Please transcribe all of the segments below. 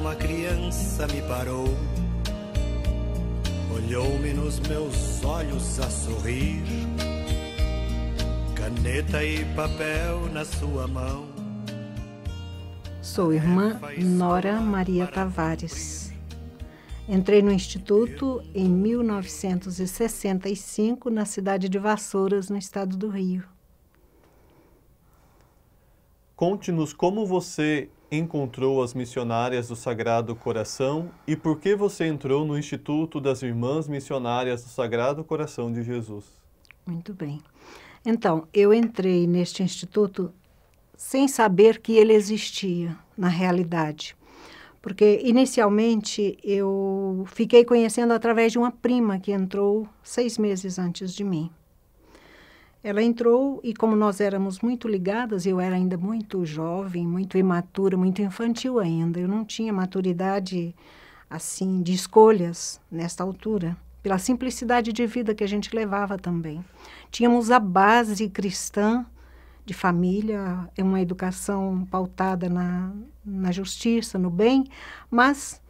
uma criança me parou, olhou-me nos meus olhos a sorrir, caneta e papel na sua mão. Sou irmã Nora Maria Tavares. Entrei no Instituto em 1965, na cidade de Vassouras, no estado do Rio. Conte-nos como você encontrou as missionárias do Sagrado Coração e por que você entrou no Instituto das Irmãs Missionárias do Sagrado Coração de Jesus. Muito bem. Então, eu entrei neste instituto sem saber que ele existia na realidade. Porque, inicialmente, eu fiquei conhecendo através de uma prima que entrou 6 meses antes de mim. Ela entrou e, como nós éramos muito ligadas, eu era ainda muito jovem, muito imatura, muito infantil ainda. Eu não tinha maturidade, assim, de escolhas nesta altura, pela simplicidade de vida que a gente levava também. Tínhamos a base cristã de família, uma educação pautada na justiça, no bem, mas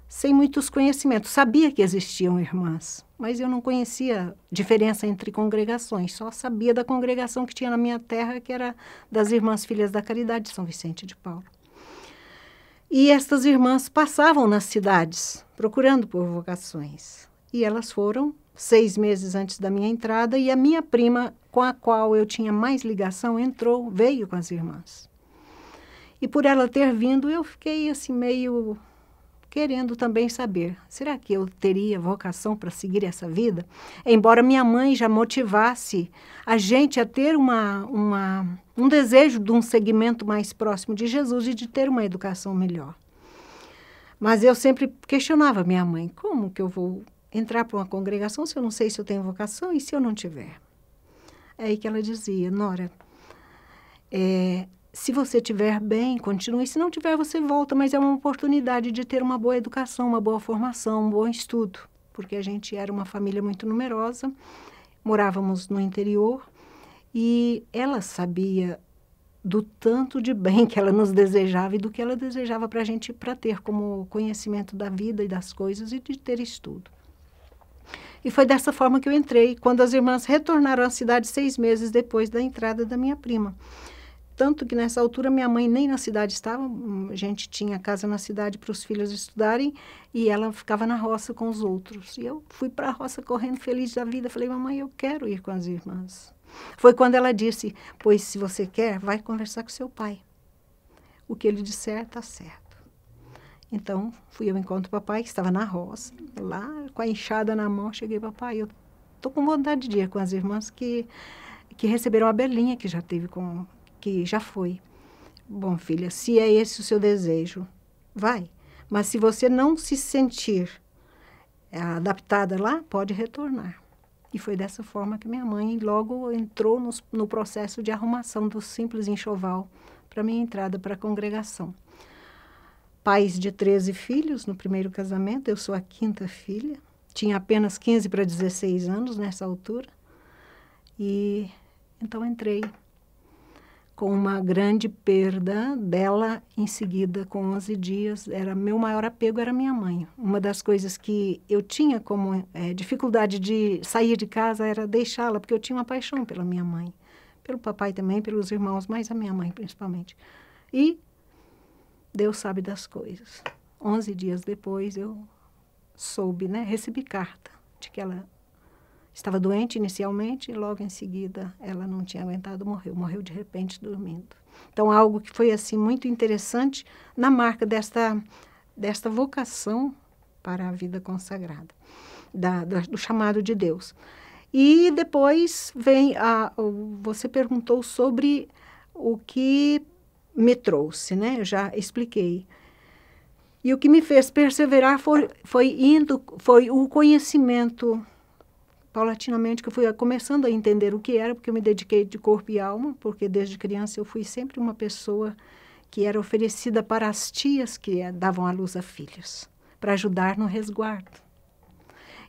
sem muitos conhecimentos. Sabia que existiam irmãs, mas eu não conhecia diferença entre congregações, só sabia da congregação que tinha na minha terra, que era das Irmãs Filhas da Caridade de São Vicente de Paulo. E estas irmãs passavam nas cidades, procurando por vocações. E elas foram 6 meses antes da minha entrada, e a minha prima, com a qual eu tinha mais ligação, veio com as irmãs. E por ela ter vindo, eu fiquei assim meio querendo também saber, será que eu teria vocação para seguir essa vida? Embora minha mãe já motivasse a gente a ter um desejo de um segmento mais próximo de Jesus e de ter uma educação melhor. Mas eu sempre questionava minha mãe, como que eu vou entrar para uma congregação se eu não sei se eu tenho vocação e se eu não tiver? É aí que ela dizia, Nora, se você tiver bem, continue, se não tiver, você volta, mas é uma oportunidade de ter uma boa educação, uma boa formação, um bom estudo, porque a gente era uma família muito numerosa, morávamos no interior, e ela sabia do tanto de bem que ela nos desejava e do que ela desejava para a gente, para ter como conhecimento da vida e das coisas e de ter estudo. E foi dessa forma que eu entrei, quando as irmãs retornaram à cidade 6 meses depois da entrada da minha prima. Tanto que nessa altura minha mãe nem na cidade estava, a gente tinha casa na cidade para os filhos estudarem e ela ficava na roça com os outros. E eu fui para a roça correndo feliz da vida, falei, mamãe, eu quero ir com as irmãs. Foi quando ela disse, pois se você quer, vai conversar com seu pai. O que ele disser está certo. Então, fui ao encontro do papai, que estava na roça, lá com a enxada na mão, cheguei, papai, eu estou com vontade de ir com as irmãs que receberam a Belinha, que já foi. Bom, filha, se é esse o seu desejo, vai. Mas se você não se sentir adaptada lá, pode retornar. E foi dessa forma que minha mãe logo entrou no processo de arrumação do simples enxoval para minha entrada para a congregação. Pais de 13 filhos no primeiro casamento, eu sou a 5ª filha, tinha apenas 15 para 16 anos nessa altura, e então entrei com uma grande perda dela em seguida, com 11 dias, meu maior apego era minha mãe. Uma das coisas que eu tinha como dificuldade de sair de casa era deixá-la, porque eu tinha uma paixão pela minha mãe, pelo papai também, pelos irmãos, mas a minha mãe principalmente. E Deus sabe das coisas. 11 dias depois eu soube, recebi carta de que ela estava doente inicialmente e logo em seguida ela não tinha aguentado, morreu de repente dormindo. Então algo que foi assim muito interessante na marca desta vocação para a vida consagrada, do chamado de Deus. E depois você perguntou sobre o que me trouxe, eu já expliquei. E o que me fez perseverar foi o conhecimento, paulatinamente, que eu fui começando a entender o que era, porque eu me dediquei de corpo e alma, porque desde criança eu fui sempre uma pessoa que era oferecida para as tias que davam à luz a filhos, para ajudar no resguardo.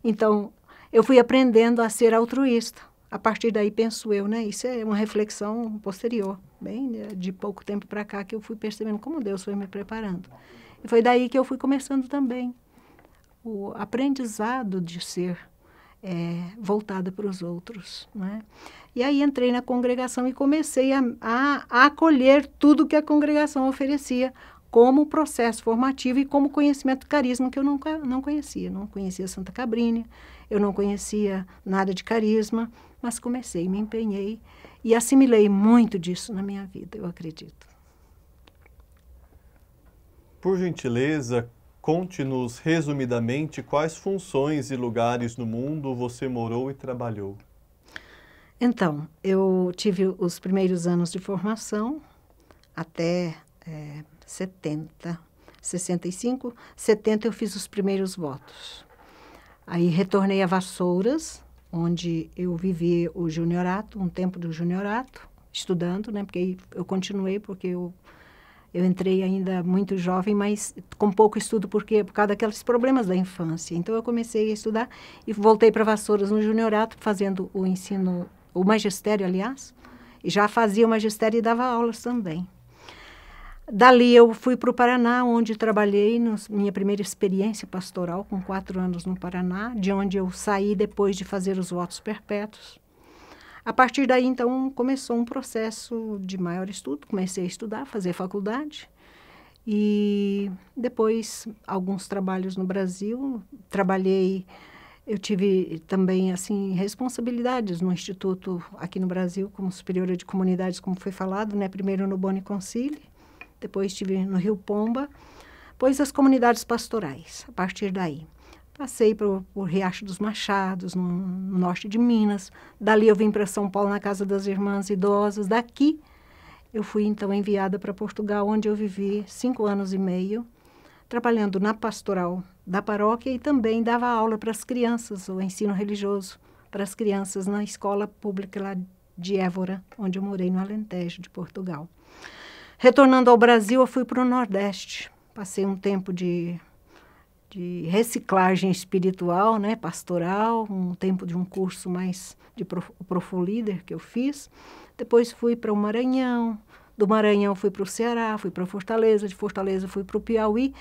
Então, eu fui aprendendo a ser altruísta. A partir daí, penso eu, isso é uma reflexão posterior, bem de pouco tempo para cá, que eu fui percebendo como Deus foi me preparando. E foi daí que eu fui começando também o aprendizado de ser voltada para os outros, né? E aí entrei na congregação e comecei a acolher tudo que a congregação oferecia como processo formativo e como conhecimento do carisma que eu não conhecia. Não conhecia Santa Cabrini, eu não conhecia nada de carisma, mas comecei, me empenhei e assimilei muito disso na minha vida, eu acredito. Por gentileza, conte-nos resumidamente quais funções e lugares no mundo você morou e trabalhou. Então, eu tive os primeiros anos de formação até 65, 70 eu fiz os primeiros votos. Aí retornei a Vassouras, onde eu vivi o juniorato, um tempo do juniorato, estudando, né? Porque eu continuei, porque eu entrei ainda muito jovem, mas com pouco estudo, porque por causa daqueles problemas da infância. Então, eu comecei a estudar e voltei para Vassouras no juniorato, fazendo o ensino, o magistério, aliás, e já fazia o magistério e dava aulas também. Dali eu fui para o Paraná, onde trabalhei minha primeira experiência pastoral, com 4 anos no Paraná, de onde eu saí depois de fazer os votos perpétuos. A partir daí, então, começou um processo de maior estudo. Comecei a estudar, fazer faculdade. E depois, alguns trabalhos no Brasil. Eu tive também, assim, responsabilidades no Instituto aqui no Brasil, como superiora de comunidades, como foi falado, né? Primeiro no Boni Concili, depois estive no Rio Pomba, depois as comunidades pastorais, a partir daí. Passei por Riacho dos Machados, no norte de Minas. Dali eu vim para São Paulo, na Casa das Irmãs Idosas. Daqui eu fui, então, enviada para Portugal, onde eu vivi 5 anos e meio, trabalhando na pastoral da paróquia e também dava aula para as crianças, o ensino religioso para as crianças na escola pública lá de Évora, onde eu morei no Alentejo de Portugal. Retornando ao Brasil, eu fui para o Nordeste. Passei um tempo de reciclagem espiritual, né, pastoral, um tempo de um curso mais de Profulíder que eu fiz. Depois fui para o Maranhão, do Maranhão fui para o Ceará, fui para Fortaleza, de Fortaleza fui para o Piauí.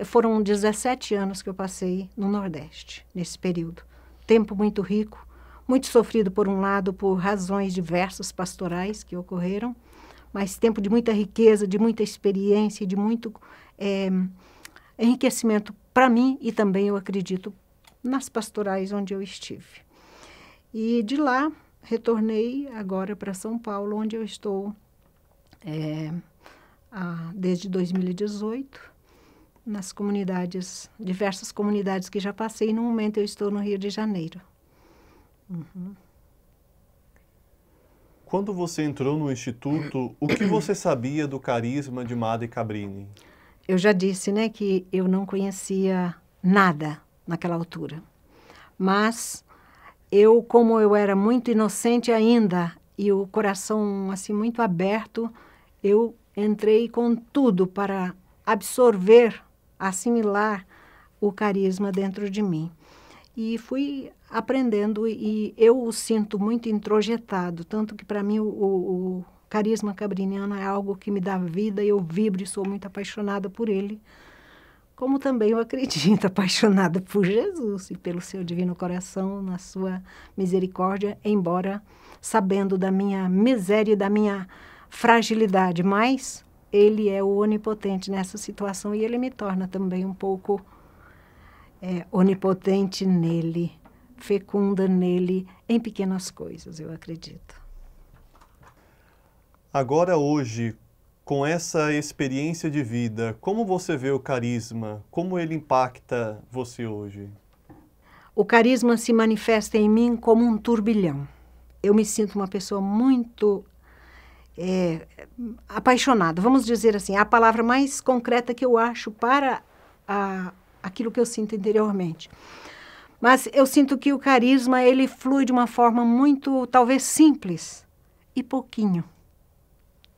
Foram 17 anos que eu passei no Nordeste, nesse período. Tempo muito rico, muito sofrido por um lado, por razões diversas pastorais que ocorreram, mas tempo de muita riqueza, de muita experiência, de muito enriquecimento para mim e também, eu acredito, nas pastorais onde eu estive. E de lá, retornei agora para São Paulo, onde eu estou desde 2018, nas comunidades, diversas comunidades que já passei. No momento eu estou no Rio de Janeiro. Uhum. Quando você entrou no Instituto, o que você sabia do carisma de Madre Cabrini? Eu já disse, né, que eu não conhecia nada naquela altura. Mas como eu era muito inocente ainda e o coração assim muito aberto, eu entrei com tudo para absorver, assimilar o carisma dentro de mim. E fui aprendendo e eu o sinto muito introjetado, tanto que para mim o carisma cabriniano é algo que me dá vida, eu vibro e sou muito apaixonada por ele, como também eu acredito, apaixonada por Jesus e pelo seu divino coração, na sua misericórdia, embora sabendo da minha miséria e da minha fragilidade, mas ele é o onipotente nessa situação e ele me torna também um pouco onipotente nele, fecunda nele em pequenas coisas, eu acredito. Agora, hoje, com essa experiência de vida, como você vê o carisma? Como ele impacta você hoje? O carisma se manifesta em mim como um turbilhão. Eu me sinto uma pessoa muito apaixonada. Vamos dizer assim, a palavra mais concreta que eu acho para aquilo que eu sinto interiormente. Mas eu sinto que o carisma, ele flui de uma forma muito, talvez, simples e pouquinho,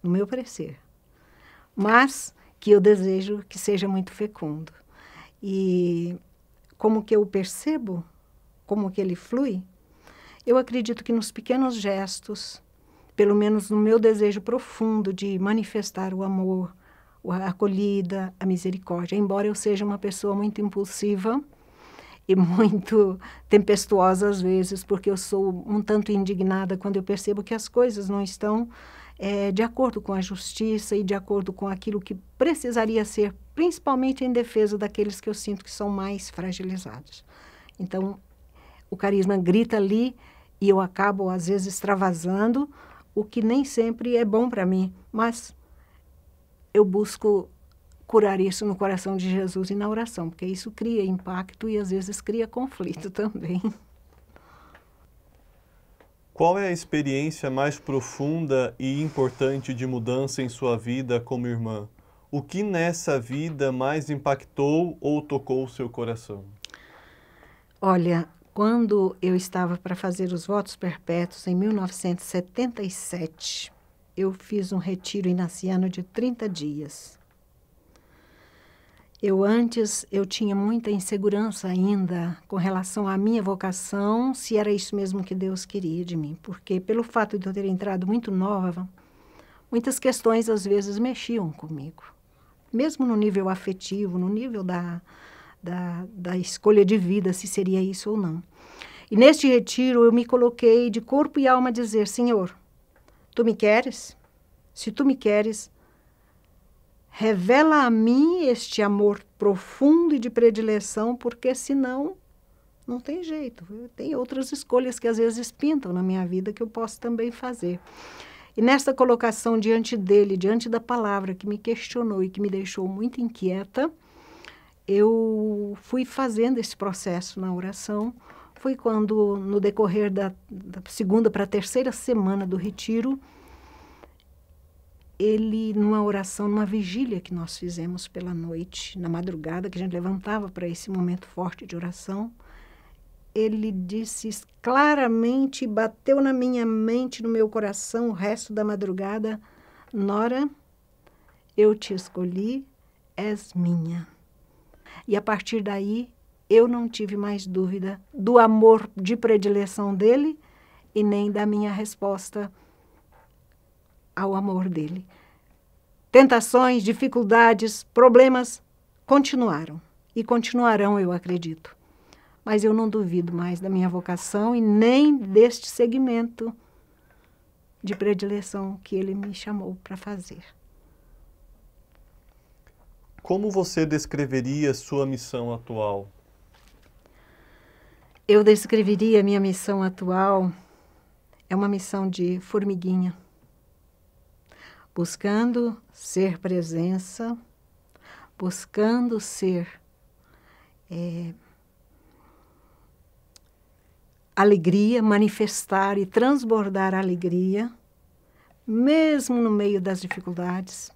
no meu parecer. Mas que eu desejo que seja muito fecundo. E como que eu percebo, como que ele flui, eu acredito que nos pequenos gestos, pelo menos no meu desejo profundo de manifestar o amor, a acolhida, a misericórdia. Embora eu seja uma pessoa muito impulsiva e muito tempestuosa às vezes, porque eu sou um tanto indignada quando eu percebo que as coisas não estão de acordo com a justiça e de acordo com aquilo que precisaria ser, principalmente em defesa daqueles que eu sinto que são mais fragilizados. Então, o carisma grita ali e eu acabo, às vezes, extravasando, o que nem sempre é bom para mim, mas eu busco curar isso no coração de Jesus e na oração, porque isso cria impacto e, às vezes, cria conflito também. Qual é a experiência mais profunda e importante de mudança em sua vida como irmã? O que nessa vida mais impactou ou tocou o seu coração? Olha, quando eu estava para fazer os votos perpétuos, em 1977, eu fiz um retiro inaciano de 30 dias. Eu tinha muita insegurança ainda com relação à minha vocação, se era isso mesmo que Deus queria de mim, porque pelo fato de eu ter entrado muito nova, muitas questões às vezes mexiam comigo, mesmo no nível afetivo, no nível da escolha de vida, se seria isso ou não. E neste retiro eu me coloquei de corpo e alma a dizer: Senhor, Tu me queres? Se Tu me queres, revela a mim este amor profundo e de predileção, porque senão não tem jeito. Tem outras escolhas que às vezes pintam na minha vida que eu posso também fazer. E nesta colocação diante dele, diante da palavra que me questionou e que me deixou muito inquieta, eu fui fazendo esse processo na oração. Foi quando, no decorrer da segunda para a terceira semana do retiro, ele, numa oração, numa vigília que nós fizemos pela noite, na madrugada, que a gente levantava para esse momento forte de oração, ele disse claramente, bateu na minha mente, no meu coração, o resto da madrugada: Nora, eu te escolhi, és minha. E a partir daí, eu não tive mais dúvida do amor de predileção dele e nem da minha resposta ao amor dele. Tentações, dificuldades, problemas continuaram e continuarão, eu acredito. Mas eu não duvido mais da minha vocação e nem deste segmento de predileção que ele me chamou para fazer. Como você descreveria sua missão atual? Eu descreveria a minha missão atual, é uma missão de formiguinha, buscando ser presença, buscando ser alegria, manifestar e transbordar a alegria, mesmo no meio das dificuldades,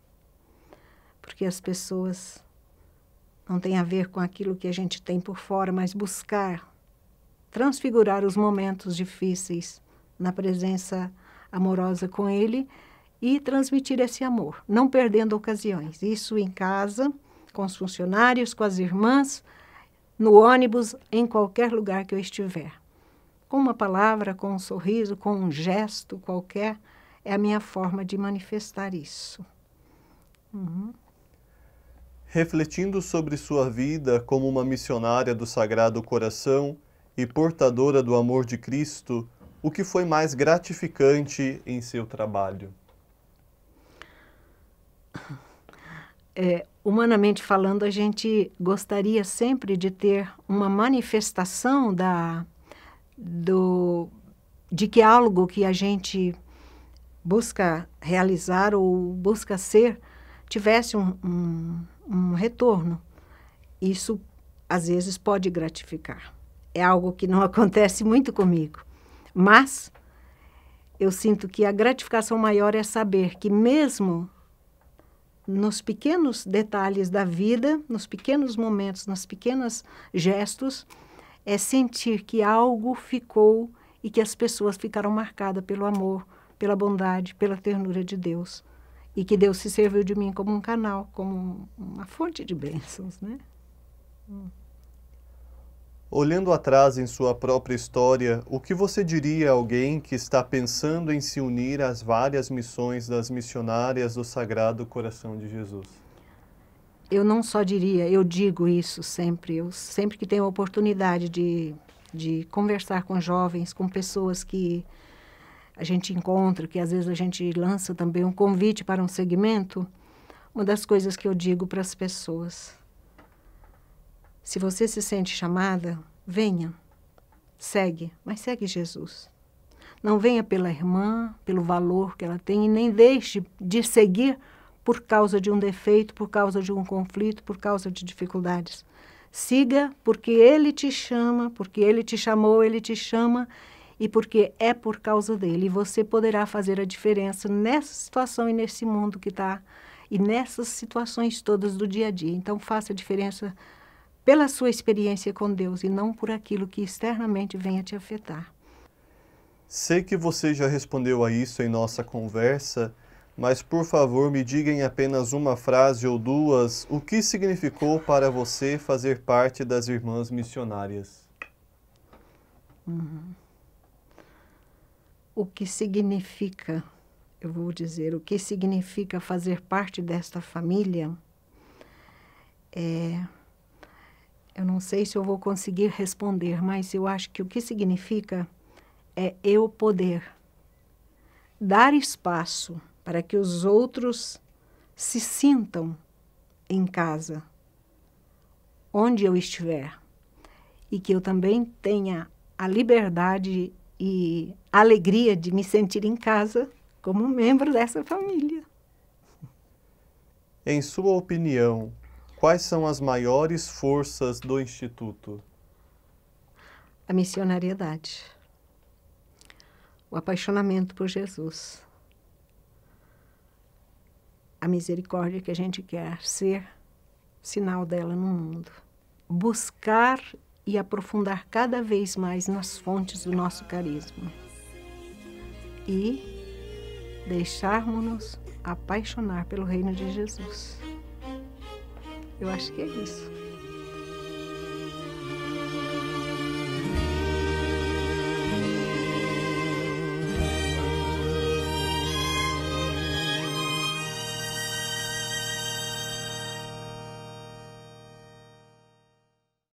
porque as pessoas não têm a ver com aquilo que a gente tem por fora, mas buscar transfigurar os momentos difíceis na presença amorosa com ele e transmitir esse amor, não perdendo ocasiões. Isso em casa, com os funcionários, com as irmãs, no ônibus, em qualquer lugar que eu estiver. Com uma palavra, com um sorriso, com um gesto qualquer, é a minha forma de manifestar isso. Refletindo sobre sua vida como uma missionária do Sagrado Coração e portadora do amor de Cristo, o que foi mais gratificante em seu trabalho? Humanamente falando, a gente gostaria sempre de ter uma manifestação de que algo que a gente busca realizar ou busca ser tivesse um retorno. Isso, às vezes, pode gratificar. É algo que não acontece muito comigo, mas eu sinto que a gratificação maior é saber que mesmo nos pequenos detalhes da vida, nos pequenos momentos, nos pequenos gestos, é sentir que algo ficou e que as pessoas ficaram marcadas pelo amor, pela bondade, pela ternura de Deus. E que Deus se serviu de mim como um canal, como uma fonte de bênçãos, né? Olhando atrás em sua própria história, o que você diria a alguém que está pensando em se unir às várias missões das missionárias do Sagrado Coração de Jesus? eu não só diria, eu digo isso sempre, eu sempre que tenho a oportunidade de conversar com jovens, com pessoas que a gente encontra, que às vezes a gente lança também um convite para um segmento, uma das coisas que eu digo para as pessoas: se você se sente chamada, venha, segue, mas segue Jesus. Não venha pela irmã, pelo valor que ela tem, e nem deixe de seguir por causa de um defeito, por causa de um conflito, por causa de dificuldades. Siga porque Ele te chama, porque Ele te chamou, Ele te chama, e porque é por causa dele. E você poderá fazer a diferença nessa situação e nesse mundo que está, e nessas situações todas do dia a dia. Então, faça a diferença pela sua experiência com Deus e não por aquilo que externamente venha te afetar. Sei que você já respondeu a isso em nossa conversa, mas por favor me diga em apenas uma frase ou duas o que significou para você fazer parte das Irmãs Missionárias. O que significa, eu vou dizer, o que significa fazer parte desta família eu não sei se eu vou conseguir responder, mas eu acho que o que significa é eu poder dar espaço para que os outros se sintam em casa, onde eu estiver, e que eu também tenha a liberdade e a alegria de me sentir em casa como membro dessa família. Em sua opinião, quais são as maiores forças do Instituto? A missionariedade, o apaixonamento por Jesus, a misericórdia que a gente quer ser sinal dela no mundo. Buscar e aprofundar cada vez mais nas fontes do nosso carisma. E deixarmos-nos apaixonar pelo reino de Jesus. Eu acho que é isso.